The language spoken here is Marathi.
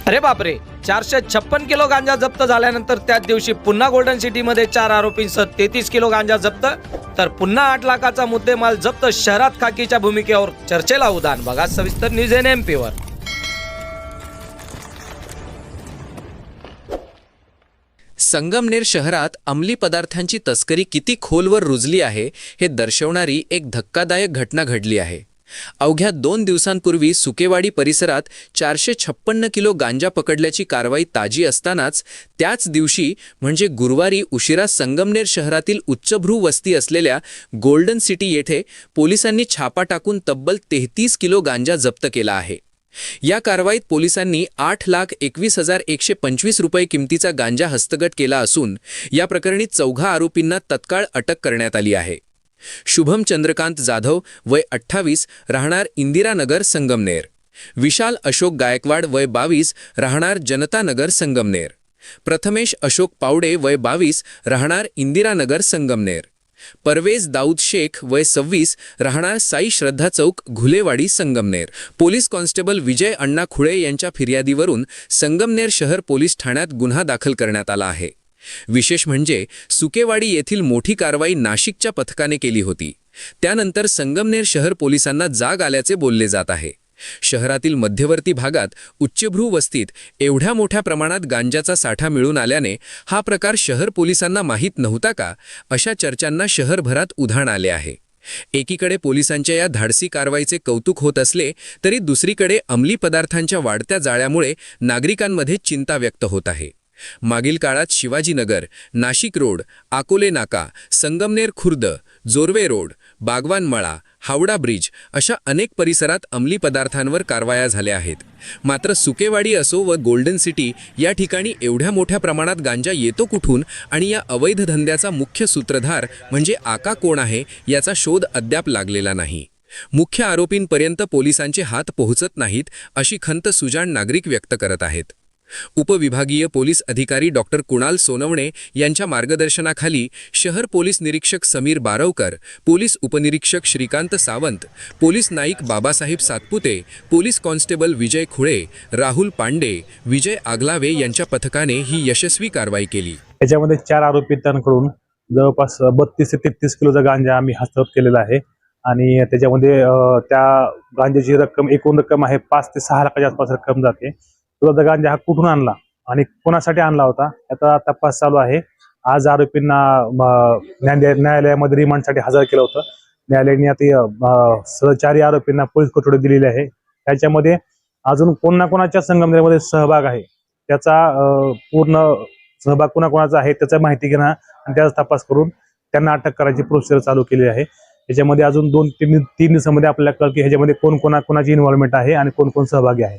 अरे बापरे, 456 किलो गांजा जप्त झाल्यानंतर त्याच दिवशी पुन्हा गोल्डन सिटीमध्ये 4 आरोपींसह 33 किलो गांजा जप्त, तर पुन्हा 8 लाखाचा मुद्देमाल जप्त. शहरात खाकीच्या भूमिकेवर चर्चेला उधाण. बघा सविस्तर न्यूज NMP वर. संगमनेर शहरात अंमली पदार्थांची तस्करी किती खोलवर रुजली आहे हे दर्शवणारी एक धक्कादायक घटना घडली आहे. अवघ्या 2 दिवसांपूर्वी सुकेवाडी परिसरात 456 किलो गांजा पकडल्याची कारवाई ताजी असतानाच त्याच दिवशी म्हणजे गुरुवारी उशिरा संगमनेर शहरातील उच्चभ्रू वस्ती असलेल्या गोल्डन सिटी येथे पोलिसांनी छापा टाकून तब्बल 33 किलो गांजा जप्त केला आहे. या कारवाईत पोलिसांनी 8,21,125 रुपये किमतीचा गांजा हस्तगत केला असून या प्रकरणी 4 आरोपींना तत्काळ अटक करण्यात आली आहे. शुभम चंद्रकांत जाधव वय 28 राहणार इंदिरानगर संगमनेर, विशाल अशोक गायकवाड वय 22 राहणार जनतानगर संगमनेर, प्रथमेश अशोक पावडे वय 22 राहणार इंदिरानगर संगमनेर, परवेज दाऊद शेख वय 26 राहणार साई श्रद्धा चौक घुलेवाडी संगमनेर. पोलीस कॉन्स्टेबल विजय अण्णा खुळे यांच्या फिर्यादीवरून संगमनेर शहर पोलीस ठाण्यात गुन्हा दाखल करण्यात आला आहे. विशेष म्हणजे सुकेवाडी येथील मोठी कारवाई नाशिकच्या पथकाने केली होती. त्यानंतर संगमनेर शहर पोलिसांना जाग आल्याचे बोलले जात आहे. शहरातील मध्यवर्ती भागात उच्चभ्रू वस्तीत एवढ्या मोठ्या प्रमाणात गांजाचा साठा मिळून आल्याने हा प्रकार शहर पोलिसांना माहीत नव्हता का, अशा चर्चांना शहरभरात उधाण आले आहे. एकीकडे पोलिसांच्या या धाडसी कारवाईचे कौतुक होत असले तरी दुसरीकडे अंमली पदार्थांच्या वाढत्या जाळ्यामुळे नागरिकांमध्ये चिंता व्यक्त होत आहे. मागील काळात शिवाजीनगर, नाशिक रोड, अकोले नाका, संगमनेर खुर्द, जोर्वे रोड, बागवान मळा, हावडा ब्रिज अशा अनेक परिसरात अंमली पदार्थांवर कारवाया झाल्या आहेत. मात्र सुकेवाडी असो व गोल्डन सिटी या ठिकाणी एवढ्या मोठ्या प्रमाणात गांजा येतो कुठून आणि या अवैध धंद्याचा मुख्य सूत्रधार म्हणजे आका कोण आहे याचा शोध अद्याप लागलेला नाही. मुख्य आरोपींपर्यंत पोलिसांचे हात पोहोचत नाहीत अशी खंत सुजाण नागरिक व्यक्त करत आहेत. उपविभागीय पोलीस अधिकारी डॉक्टर कुणाल सोनवणे यांच्या मार्गदर्शनाखाली शहर पोलीस निरीक्षक समीर बारवकर, पोलीस उपनिरीक्षक Shrikant Sawant, police Naik Babasaheb Satpute, police constable Vijay Khule, Rahul Pande, Vijay Aglave यांच्या पथकाने ही यशस्वी कारवाई केली. याच्यामध्ये 4 आरोपींकडून जवळपास 32 ते 33 किलोचा गांजा आम्ही हस्तगत केलेला आहे आणि त्याच्यामध्ये त्या गांजाची रक्कम एकूण रक्कम आहे 5 ते 6 लाखाच्या आसपास रक्कम जाते. तो गांजा हा कुठून आणला आणि कोणासाठी आणला होता याचा तपास चालू आहे. आज आरोपींना न्यायालयामध्ये रिमांडसाठी हजर केलं होतं. न्यायालयाने आता 4 आरोपींना पोलीस कोठडी दिलेली आहे. त्याच्यामध्ये अजून कोणाच्या संगमनेरमध्ये सहभाग आहे त्याचा पूर्ण सहभाग कोणाचा आहे त्याचा माहिती घेणं आणि त्याचा तपास करून त्यांना अटक करायची प्रोसिजर चालू केली आहे. याच्यामध्ये अजून 2-3 दिवसामध्ये आपल्याला कळेल की ह्याच्यामध्ये कोणाची इन्व्हॉल्वमेंट आहे आणि कोण सहभागी आहे.